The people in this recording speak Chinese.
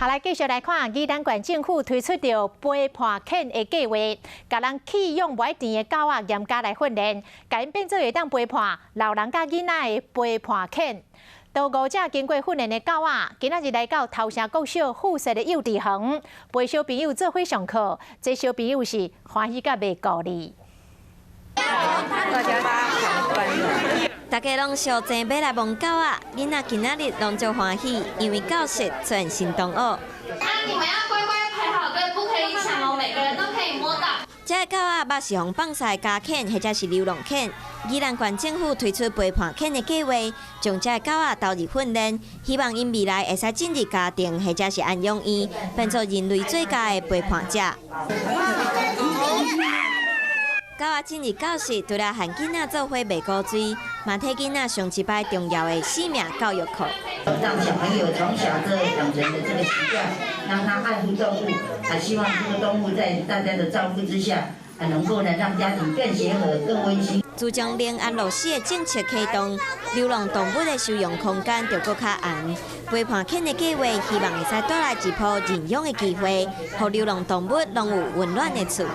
下来继续来看，宜兰县政府推出着陪伴犬的计划，甲人弃养袂甜的狗仔严格来训练，甲因变做会当陪伴老人甲囡仔的陪伴犬。到5只经过训练的狗仔，今仔日来到头城国小附设的幼稚园，陪小朋友做伙上课。这小朋友是欢喜甲袂顾哩。大家拢小静要来摸狗仔，囡仔今仔日拢足欢喜，因为教室全新同学。你们要乖乖排好队，不可以抢哦，每个人都可以摸到。这个狗仔捌是用放晒家犬或者是流浪犬，宜兰县政府推出陪伴犬的计划，将这个狗仔投入训练，希望因未来会使进入家庭或者是安养院，变做人类最佳的陪伴者。狗仔进入教室，除了和囡仔做伙卖古锥，嘛替囡仔上一摆重要的生命教育课。让小朋友从小就养成的这个习惯，让他爱护动物，希望这个动物在大家的照顾之下，能够呢让家庭更协和、更温馨。自从临安乐死的政策启动，流浪动物的收容空间就搁较暗。陪伴犬的计划，希望会使带来一波认养的机会，让流浪动物拢有温暖的厝。